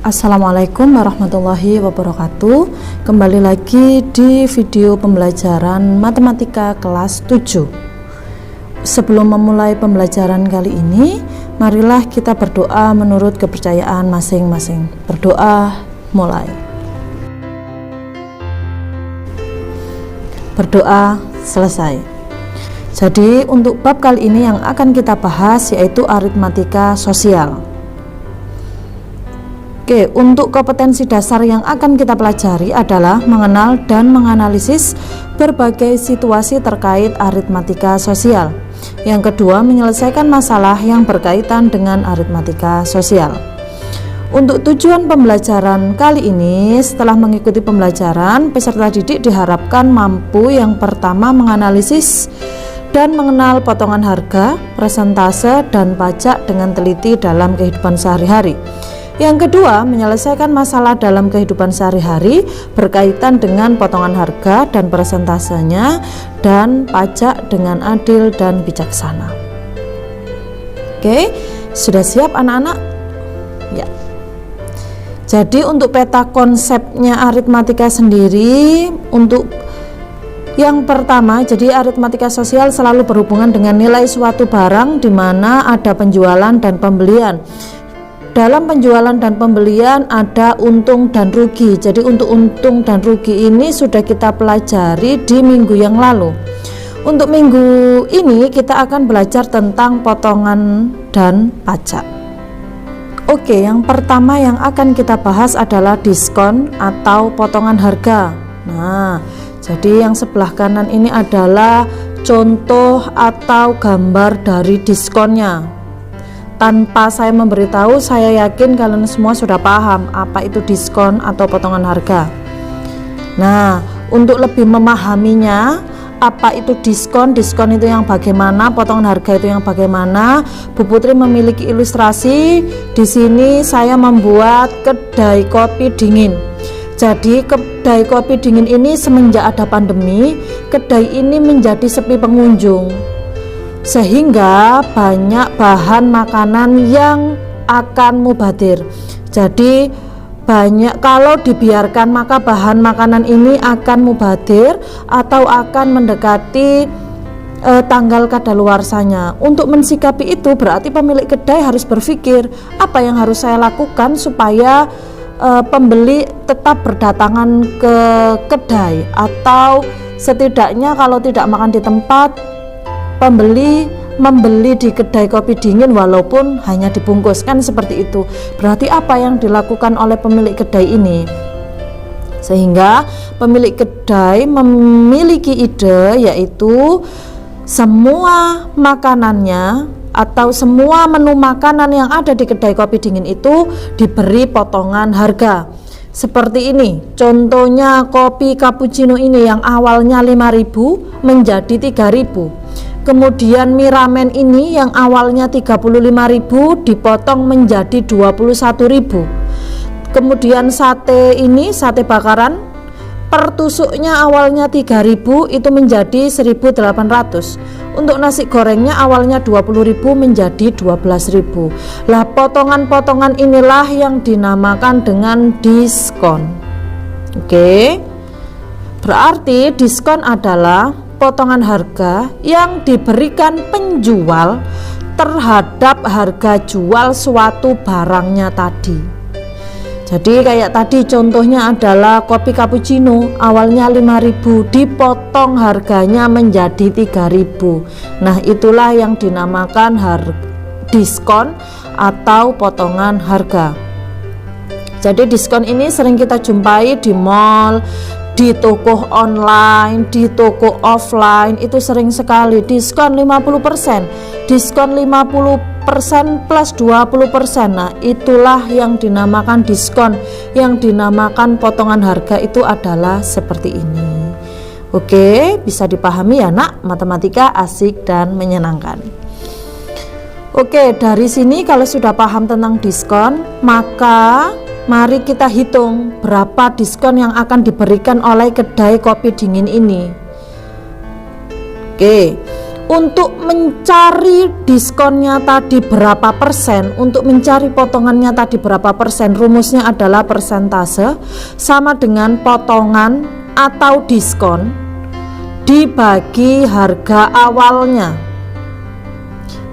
Assalamualaikum warahmatullahi wabarakatuh. Kembali lagi di video pembelajaran matematika kelas 7. Sebelum memulai pembelajaran kali ini, marilah kita berdoa menurut kepercayaan masing-masing. Berdoa mulai. Berdoa selesai. Jadi untuk bab kali ini yang akan kita bahas yaitu aritmatika sosial. Oke, untuk kompetensi dasar yang akan kita pelajari adalah mengenal dan menganalisis berbagai situasi terkait aritmatika sosial. Yang kedua, menyelesaikan masalah yang berkaitan dengan aritmatika sosial. Untuk tujuan pembelajaran kali ini, setelah mengikuti pembelajaran, peserta didik diharapkan mampu yang pertama menganalisis dan mengenal potongan harga, persentase, dan pajak dengan teliti dalam kehidupan sehari-hari. Yang kedua, menyelesaikan masalah dalam kehidupan sehari-hari berkaitan dengan potongan harga dan persentasenya dan pajak dengan adil dan bijaksana. Oke, sudah siap anak-anak? Ya. Jadi untuk peta konsepnya aritmatika sendiri, untuk yang pertama, jadi aritmatika sosial selalu berhubungan dengan nilai suatu barang di mana ada penjualan dan pembelian. Dalam penjualan dan pembelian ada untung dan rugi. Jadi untuk untung dan rugi ini sudah kita pelajari di minggu yang lalu. Untuk minggu ini kita akan belajar tentang potongan dan pajak. Oke, yang pertama yang akan kita bahas adalah diskon atau potongan harga. Nah, jadi yang sebelah kanan ini adalah contoh atau gambar dari diskonnya. Tanpa saya memberitahu, saya yakin kalian semua sudah paham apa itu diskon atau potongan harga. Nah, untuk lebih memahaminya, apa itu diskon itu yang bagaimana, potongan harga itu yang bagaimana, Bu Putri memiliki ilustrasi. Di sini saya membuat kedai kopi dingin. Jadi kedai kopi dingin ini semenjak ada pandemi, kedai ini menjadi sepi pengunjung, sehingga banyak bahan makanan yang akan mubazir. Jadi banyak, kalau dibiarkan maka bahan makanan ini akan mubazir atau akan mendekati tanggal kadaluarsanya. Untuk mensikapi itu berarti pemilik kedai harus berpikir apa yang harus saya lakukan supaya pembeli tetap berdatangan ke kedai, atau setidaknya kalau tidak makan di tempat, pembeli membeli di kedai kopi dingin walaupun hanya dibungkus, kan seperti itu. Berarti apa yang dilakukan oleh pemilik kedai ini? Sehingga pemilik kedai memiliki ide, yaitu semua makanannya atau semua menu makanan yang ada di kedai kopi dingin itu diberi potongan harga. Seperti ini, contohnya kopi cappuccino ini yang awalnya 5.000 menjadi 3.000. Kemudian mie ramen ini yang awalnya 35.000 dipotong menjadi 21.000. Kemudian sate ini, sate bakaran, per tusuknya awalnya 3.000 itu menjadi 1.800. Untuk nasi gorengnya awalnya 20.000 menjadi 12.000. Lah, potongan-potongan inilah yang dinamakan dengan diskon. Oke. Berarti diskon adalah potongan harga yang diberikan penjual terhadap harga jual suatu barangnya tadi. Jadi kayak tadi contohnya adalah kopi cappuccino awalnya 5.000 dipotong harganya menjadi 3.000. Nah, itulah yang dinamakan diskon atau potongan harga. Jadi diskon ini sering kita jumpai di mall, di toko online, di toko offline, itu sering sekali diskon 50%, diskon 50% plus 20%. Nah, itulah yang dinamakan diskon. Yang dinamakan potongan harga itu adalah seperti ini. Oke, bisa dipahami ya nak? Matematika asik dan menyenangkan. Oke, dari sini kalau sudah paham tentang diskon, maka mari kita hitung berapa diskon yang akan diberikan oleh kedai kopi dingin ini. Oke, Untuk mencari diskonnya tadi berapa persen, untuk mencari potongannya tadi berapa persen, rumusnya adalah persentase sama dengan potongan atau diskon dibagi harga awalnya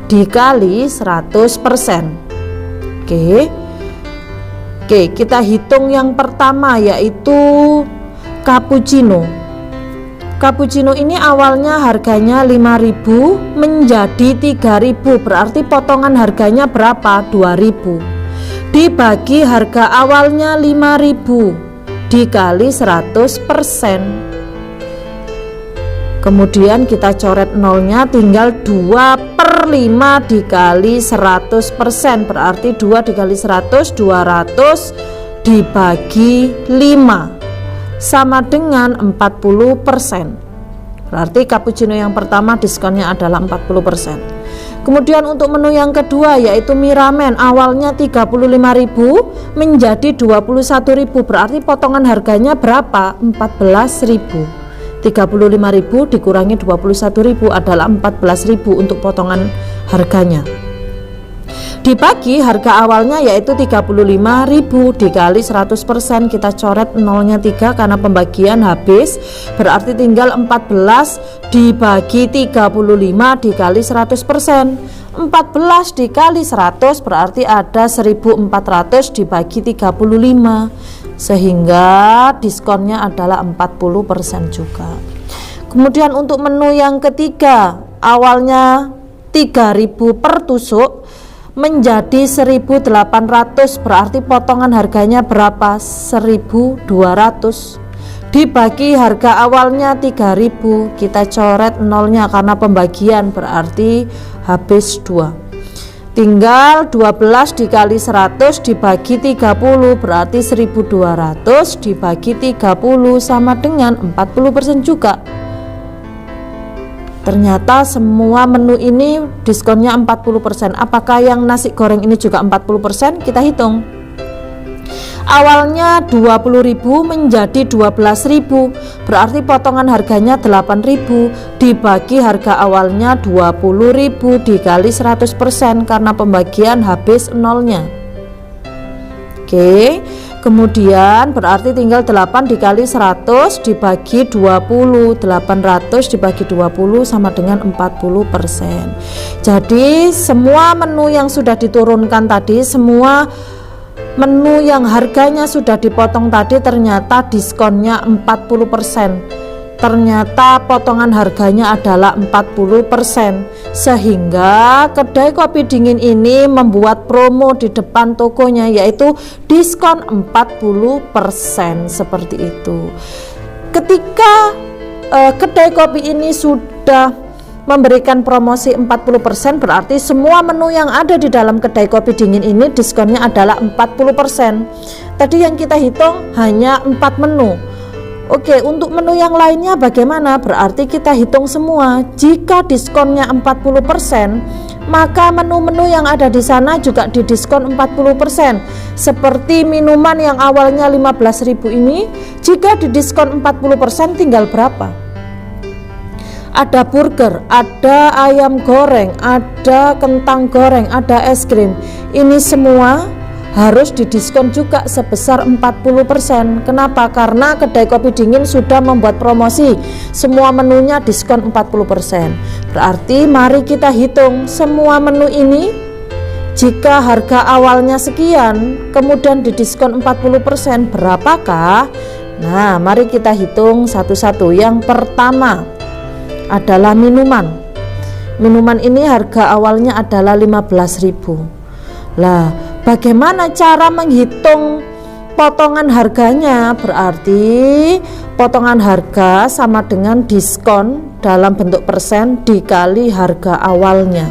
dikali 100%. Oke, kita hitung yang pertama, yaitu cappuccino. Cappuccino ini awalnya harganya 5.000 menjadi 3.000, berarti potongan harganya berapa? 2.000 dibagi harga awalnya 5.000 dikali 100%. Kemudian kita coret nolnya, tinggal 2/5 dikali 100%, berarti 2 dikali 100, 200 dibagi 5 sama dengan 40%. Berarti cappuccino yang pertama diskonnya adalah 40%. Kemudian untuk menu yang kedua, yaitu mie ramen, awalnya 35.000 menjadi 21.000, berarti potongan harganya berapa? 14.000. 35.000 dikurangi 21.000 adalah 14.000 untuk potongan harganya. Dibagi harga awalnya yaitu 35.000 dikali 100%, kita coret nolnya 3 karena pembagian habis, berarti tinggal 14 dibagi 35 dikali 100%. 14 dikali 100 berarti ada 1.400 dibagi 35, sehingga diskonnya adalah 40% juga. Kemudian untuk menu yang ketiga, awalnya 3.000 per tusuk menjadi 1.800, berarti potongan harganya berapa? 1.200 dibagi harga awalnya 3.000, kita coret nolnya karena pembagian, berarti habis 2. Tinggal 12 dikali 100 dibagi 30, berarti 1.200 dibagi 30 sama dengan 40% juga. Ternyata semua menu ini diskonnya 40%. Apakah yang nasi goreng ini juga 40%? Kita hitung. Awalnya 20.000 menjadi 12.000, berarti potongan harganya 8.000 dibagi harga awalnya 20.000 dikali 100% karena pembagian habis nolnya. Oke, kemudian berarti tinggal 8 dikali 100 dibagi 20, 800 dibagi 20 sama dengan 40%. Jadi semua menu yang sudah diturunkan tadi, semua menu yang harganya sudah dipotong tadi, ternyata diskonnya 40%. Ternyata potongan harganya adalah 40%, sehingga kedai kopi dingin ini membuat promo di depan tokonya, yaitu diskon 40%, seperti itu. Ketika kedai kopi ini sudah memberikan promosi 40%, berarti semua menu yang ada di dalam kedai kopi dingin ini diskonnya adalah 40%. Tadi yang kita hitung hanya 4 menu. Oke, untuk menu yang lainnya bagaimana? Berarti kita hitung semua. Jika diskonnya 40%, maka menu-menu yang ada di sana juga didiskon 40%. Seperti minuman yang awalnya 15.000 ini, jika didiskon 40% tinggal berapa? Ada burger, ada ayam goreng, ada kentang goreng, ada es krim. Ini semua harus didiskon juga sebesar 40%. Kenapa? Karena kedai kopi dingin sudah membuat promosi, semua menunya diskon 40%. Berarti mari kita hitung semua menu ini. Jika harga awalnya sekian, kemudian didiskon 40%, berapakah? Nah, mari kita hitung satu-satu. Yang pertama adalah minuman. Minuman ini harga awalnya adalah 15.000. Lah, bagaimana cara menghitung potongan harganya? Berarti potongan harga sama dengan diskon dalam bentuk persen dikali harga awalnya.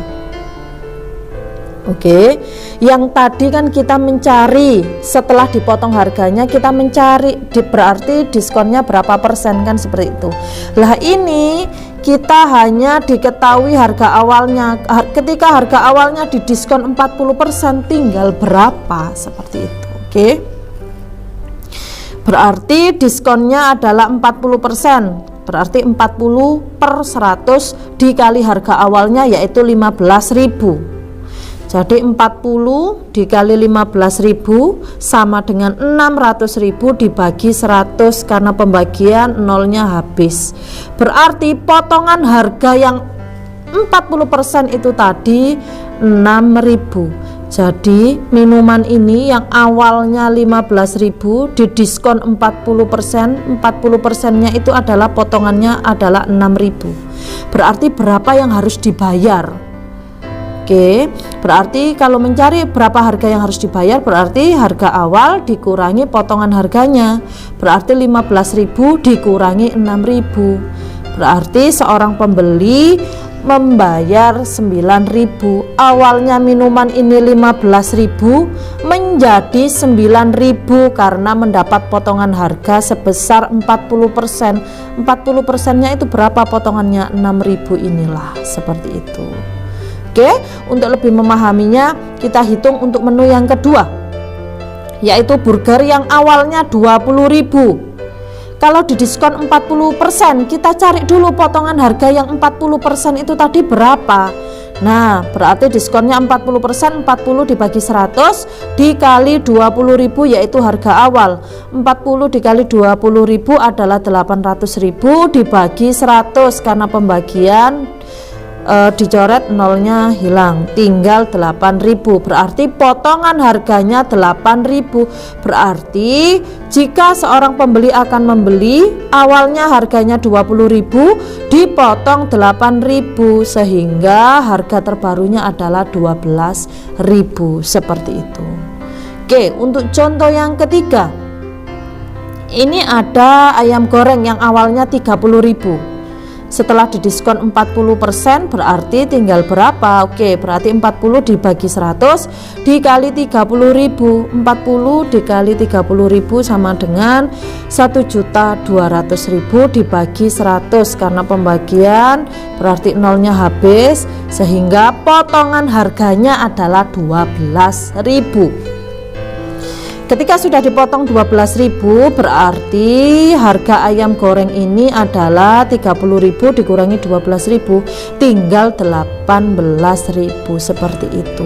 Oke, yang tadi kan kita mencari setelah dipotong harganya, kita mencari berarti diskonnya berapa persen, kan seperti itu. Lah, ini kita hanya diketahui harga awalnya. Ketika harga awalnya didiskon 40%, tinggal berapa, seperti itu. Oke, berarti diskonnya adalah 40%. berarti 40/100 dikali harga awalnya yaitu 15.000. Jadi 40 dikali 15.000 sama dengan 600.000 dibagi 100 karena pembagian nolnya habis. Berarti potongan harga yang 40% itu tadi 6.000. Jadi minuman ini yang awalnya 15.000 didiskon 40%, 40%-nya itu adalah potongannya adalah 6.000. Berarti berapa yang harus dibayar? Oke, berarti kalau mencari berapa harga yang harus dibayar, berarti harga awal dikurangi potongan harganya, berarti 15.000 dikurangi 6.000. Berarti seorang pembeli membayar 9.000. Awalnya minuman ini 15.000 menjadi 9.000 karena mendapat potongan harga sebesar 40%. 40%-nya itu berapa potongannya? 6.000 inilah, seperti itu. Oke, untuk lebih memahaminya kita hitung untuk menu yang kedua, yaitu burger yang awalnya 20.000. Kalau didiskon 40%, kita cari dulu potongan harga yang 40% itu tadi berapa. Nah, berarti diskonnya 40%, 40 dibagi 100 dikali 20.000 yaitu harga awal. 40 dikali 20.000 adalah 800.000 dibagi 100 karena pembagian dicoret nolnya hilang, tinggal 8.000. Berarti potongan harganya 8.000. Berarti jika seorang pembeli akan membeli, awalnya harganya 20.000 dipotong 8.000 sehingga harga terbarunya adalah 12.000, seperti itu. Oke, untuk contoh yang ketiga, ini ada ayam goreng yang awalnya 30.000. Setelah didiskon 40% berarti tinggal berapa? Oke, berarti 40 dibagi 100 dikali 30.000. 40 dikali 30.000 sama dengan 1.200.000 dibagi 100 karena pembagian berarti nolnya habis sehingga potongan harganya adalah 12.000. Ketika sudah dipotong 12.000 berarti harga ayam goreng ini adalah 30.000 dikurangi 12.000 tinggal 18.000, seperti itu.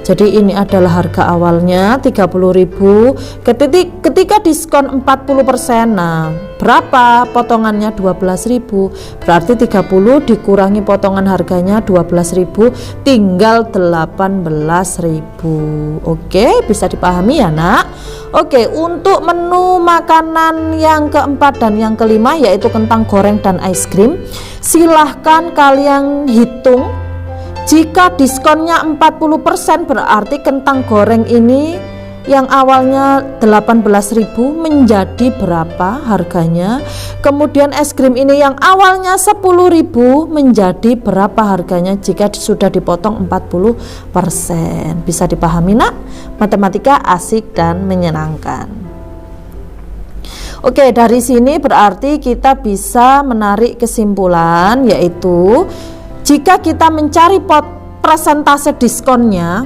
Jadi ini adalah harga awalnya 30.000. Ketika diskon 40%, nah berapa potongannya? 12.000. Berarti 30 dikurangi potongan harganya 12.000 tinggal 18.000. Oke, bisa dipahami ya nak? Oke, untuk menu makanan yang keempat dan yang kelima yaitu kentang goreng dan es krim, silahkan kalian hitung. Jika diskonnya 40% berarti kentang goreng ini yang awalnya 18.000 menjadi berapa harganya? Kemudian es krim ini yang awalnya 10.000 menjadi berapa harganya jika sudah dipotong 40%? Bisa dipahami nak? Matematika asik dan menyenangkan. Oke, dari sini berarti kita bisa menarik kesimpulan, yaitu jika kita mencari persentase diskonnya,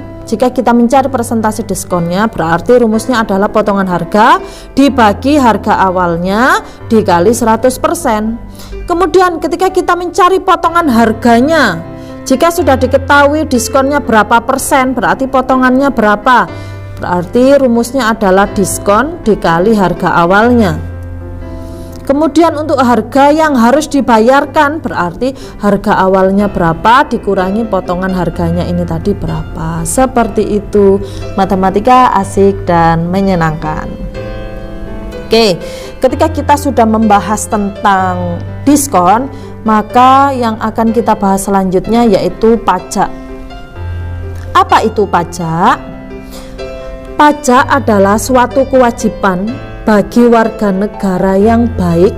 berarti rumusnya adalah potongan harga dibagi harga awalnya dikali 100%. Kemudian ketika kita mencari potongan harganya, jika sudah diketahui diskonnya berapa persen, berarti potongannya berapa? Berarti rumusnya adalah diskon dikali harga awalnya. Kemudian untuk harga yang harus dibayarkan berarti harga awalnya berapa dikurangi potongan harganya ini tadi berapa. Seperti itu, matematika asik dan menyenangkan. Oke, ketika kita sudah membahas tentang diskon, maka yang akan kita bahas selanjutnya yaitu pajak. Apa itu pajak? Pajak adalah suatu kewajiban bagi warga negara yang baik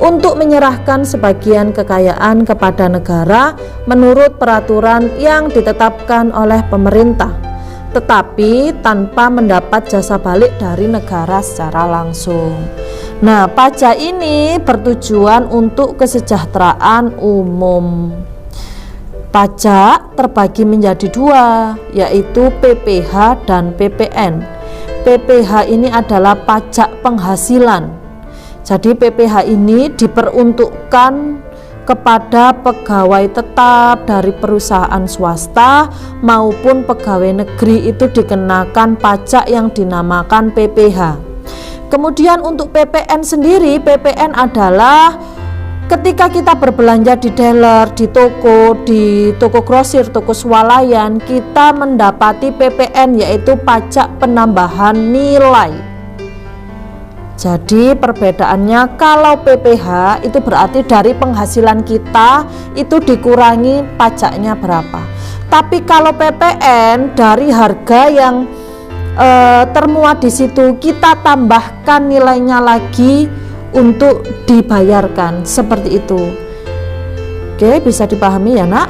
untuk menyerahkan sebagian kekayaan kepada negara menurut peraturan yang ditetapkan oleh pemerintah, tetapi tanpa mendapat jasa balik dari negara secara langsung. Nah, pajak ini bertujuan untuk kesejahteraan umum. Pajak terbagi menjadi dua, yaitu PPh dan PPN. PPh ini adalah pajak penghasilan. Jadi PPh ini diperuntukkan kepada pegawai tetap dari perusahaan swasta maupun pegawai negeri, itu dikenakan pajak yang dinamakan PPh. Kemudian untuk PPN sendiri, PPN adalah ketika kita berbelanja di dealer, di toko grosir, toko swalayan, kita mendapati PPN, yaitu pajak penambahan nilai. Jadi perbedaannya, kalau PPh itu berarti dari penghasilan kita itu dikurangi pajaknya berapa. Tapi kalau PPN dari harga yang termuat di situ, kita tambahkan nilainya lagi untuk dibayarkan, seperti itu. Oke, bisa dipahami ya nak?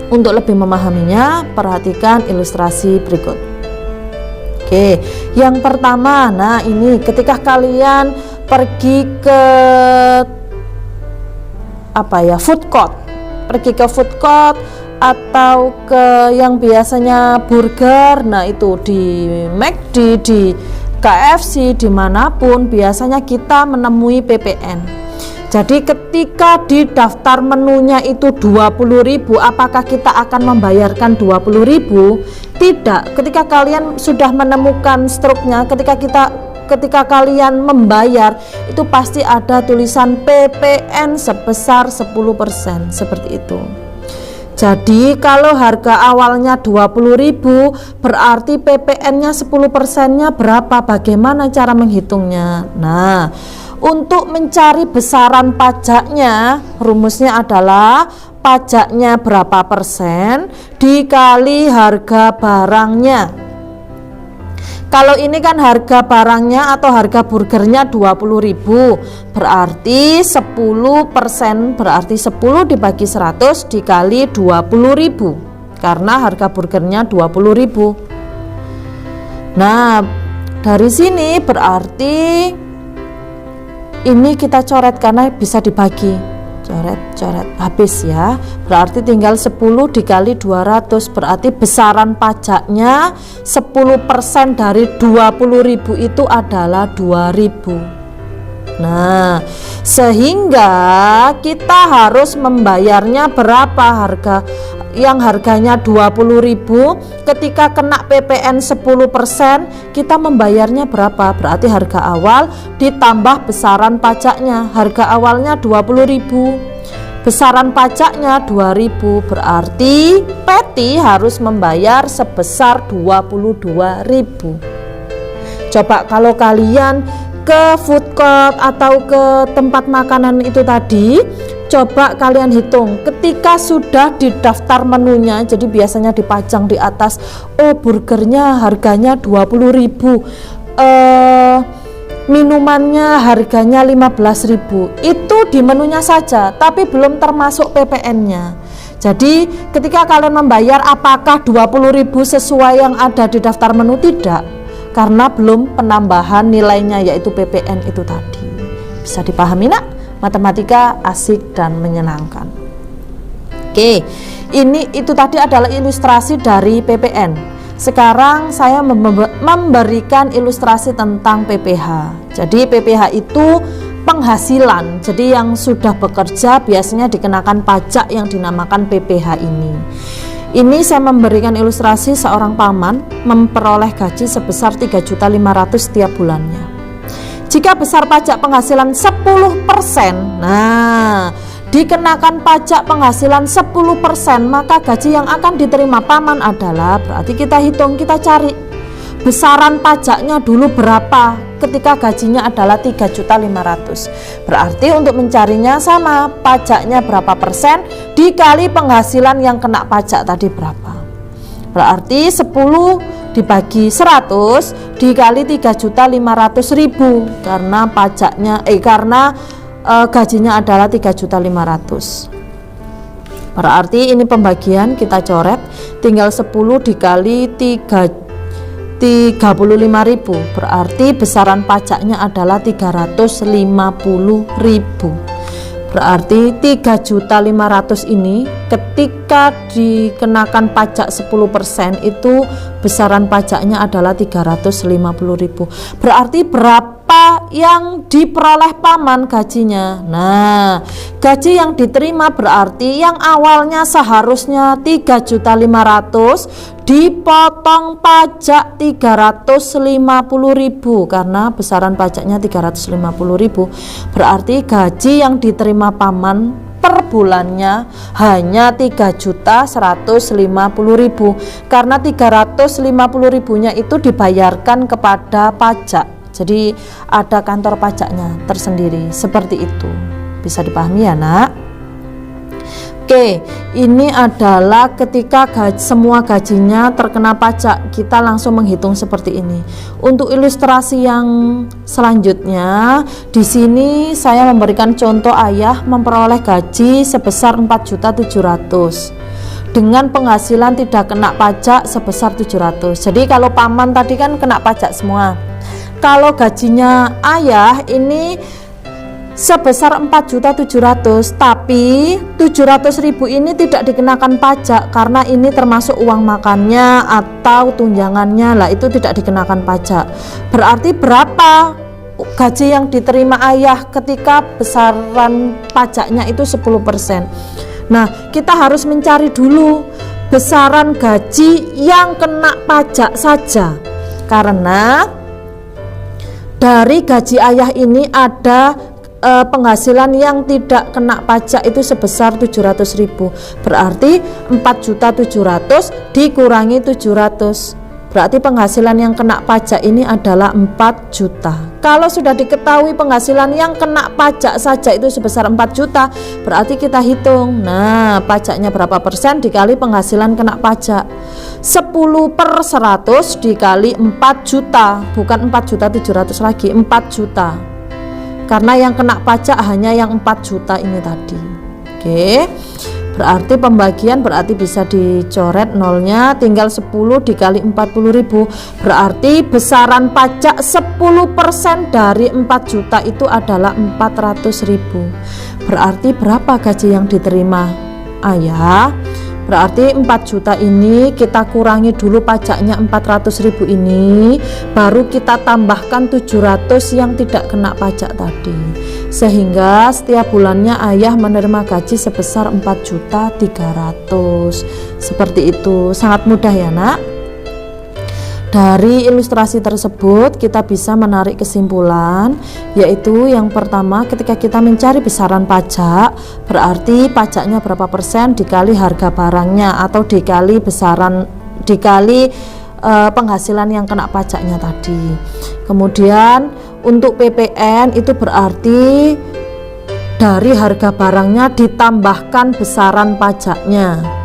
Untuk lebih memahaminya, perhatikan ilustrasi berikut. Oke, yang pertama, nah ini ketika kalian pergi ke food court atau ke yang biasanya burger, nah itu di McD, di KFC, dimanapun biasanya kita menemui PPN. Jadi ketika di daftar menunya itu 20.000, apakah kita akan membayarkan 20.000? Tidak. Ketika kalian sudah menemukan struknya, ketika kalian membayar, itu pasti ada tulisan PPN sebesar 10%, seperti itu. Jadi kalau harga awalnya 20.000, berarti PPN-nya 10%-nya berapa? Bagaimana cara menghitungnya? Nah, untuk mencari besaran pajaknya, rumusnya adalah pajaknya berapa persen dikali harga barangnya. Kalau ini kan harga barangnya atau harga burgernya 20.000, berarti 10%, berarti 10 dibagi 100 dikali 20.000, karena harga burgernya 20.000. Nah, dari sini berarti ini kita coret karena bisa dibagi. Coret habis ya, berarti tinggal 10 dikali 200, berarti besaran pajaknya 10% dari 20.000 itu adalah 2.000. Nah, sehingga kita harus membayarnya berapa? Yang harganya 20.000, ketika kena PPN 10%, kita membayarnya berapa? Berarti harga awal ditambah besaran pajaknya. Harga awalnya 20.000, besaran pajaknya 2.000, berarti Peti harus membayar sebesar 22.000. Coba kalau kalian ke food court atau ke tempat makanan itu tadi, coba kalian hitung ketika sudah di daftar menunya. Jadi biasanya dipajang di atas, oh burgernya harganya 20.000, minumannya harganya 15.000. Itu di menunya saja, tapi belum termasuk PPN-nya. Jadi ketika kalian membayar, apakah 20.000 sesuai yang ada di daftar menu? Tidak, karena belum penambahan nilainya, yaitu PPN itu tadi. Bisa dipahami nak? Matematika asik dan menyenangkan. Oke, itu tadi adalah ilustrasi dari PPN. Sekarang saya memberikan ilustrasi tentang PPh. Jadi PPh itu penghasilan. Jadi yang sudah bekerja biasanya dikenakan pajak yang dinamakan PPh ini. Ini saya memberikan ilustrasi seorang paman memperoleh gaji sebesar 3.500.000 setiap bulannya. Jika besar pajak penghasilan 10%, nah dikenakan pajak penghasilan 10%, maka gaji yang akan diterima paman adalah, berarti kita hitung, kita cari besaran pajaknya dulu berapa ketika gajinya adalah 3.500.000. Berarti untuk mencarinya sama, pajaknya berapa persen dikali penghasilan yang kena pajak tadi berapa. Berarti 10 dibagi 100 dikali 3.500.000, karena pajaknya gajinya adalah 3.500.000. Berarti ini pembagian kita coret, tinggal 10 dikali 35.000, berarti besaran pajaknya adalah 350.000. Berarti 3.500.000 ini ketika dikenakan pajak 10% itu besaran pajaknya adalah 350.000. Berarti berapa berapa yang diperoleh paman gajinya? Nah, gaji yang diterima berarti yang awalnya seharusnya 3.500.000 dipotong pajak 350.000 karena besaran pajaknya 350.000. Berarti gaji yang diterima paman per bulannya hanya 3.150.000 karena 350.000-nya itu dibayarkan kepada pajak. Jadi ada kantor pajaknya tersendiri. Seperti itu. Bisa dipahami ya, Nak? Oke, ini adalah ketika semua gajinya terkena pajak, kita langsung menghitung seperti ini. Untuk ilustrasi yang selanjutnya, di sini saya memberikan contoh ayah memperoleh gaji sebesar 4.700.000 dengan penghasilan tidak kena pajak sebesar 700. Jadi kalau paman tadi kan kena pajak semua. Kalau gajinya ayah ini sebesar 4.700.000, tapi 700.000 ini tidak dikenakan pajak karena ini termasuk uang makannya atau tunjangannya, lah itu tidak dikenakan pajak. Berarti berapa gaji yang diterima ayah ketika besaran pajaknya itu 10%? Nah, kita harus mencari dulu besaran gaji yang kena pajak saja, karena dari gaji ayah ini ada penghasilan yang tidak kena pajak itu sebesar 700.000. Berarti 4.700.000 dikurangi 700. Berarti penghasilan yang kena pajak ini adalah 4 juta. Kalau sudah diketahui penghasilan yang kena pajak saja itu sebesar 4 juta, berarti kita hitung. Nah, pajaknya berapa persen dikali penghasilan kena pajak? 10/100 dikali 4 juta. Bukan 4.700.000 lagi, 4 juta. Karena yang kena pajak hanya yang 4 juta ini tadi. Oke, berarti pembagian berarti bisa dicoret nolnya, tinggal 10 dikali 40.000. Berarti besaran pajak 10% dari 4 juta itu adalah 400.000. Berarti berapa gaji yang diterima ayah? Berarti 4 juta ini kita kurangi dulu pajaknya 400.000 ini, baru kita tambahkan 700 yang tidak kena pajak tadi, sehingga setiap bulannya ayah menerima gaji sebesar 4.300.000. Seperti itu, sangat mudah ya, Nak. Dari ilustrasi tersebut kita bisa menarik kesimpulan, yaitu yang pertama, ketika kita mencari besaran pajak, berarti pajaknya berapa persen dikali harga barangnya atau dikali penghasilan yang kena pajaknya tadi. Kemudian untuk PPN itu berarti dari harga barangnya ditambahkan besaran pajaknya.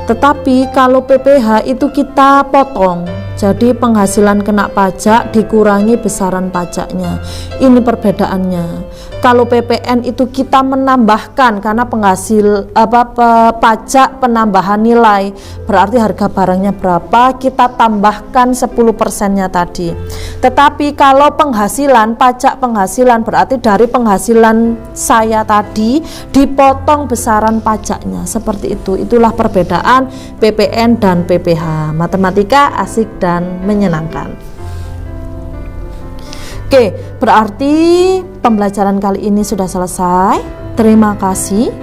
Tetapi kalau PPh itu kita potong, jadi penghasilan kena pajak dikurangi besaran pajaknya. Ini perbedaannya. Kalau PPN itu kita menambahkan karena pajak penambahan nilai, berarti harga barangnya berapa kita tambahkan 10%-nya tadi. Tetapi kalau penghasilan, pajak penghasilan berarti dari penghasilan saya tadi dipotong besaran pajaknya. Seperti itu. Itulah perbedaan PPN dan PPh. Matematika asik dan menyenangkan. Oke, berarti pembelajaran kali ini sudah selesai. Terima kasih.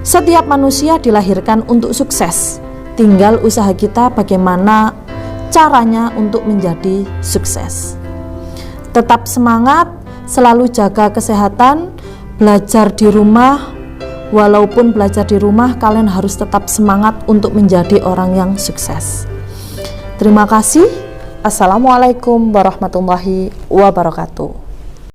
Setiap manusia dilahirkan untuk sukses. Tinggal usaha kita bagaimana caranya untuk menjadi sukses. Tetap semangat, selalu jaga kesehatan, belajar di rumah. Walaupun belajar di rumah, kalian harus tetap semangat untuk menjadi orang yang sukses. Terima kasih. Assalamualaikum warahmatullahi wabarakatuh.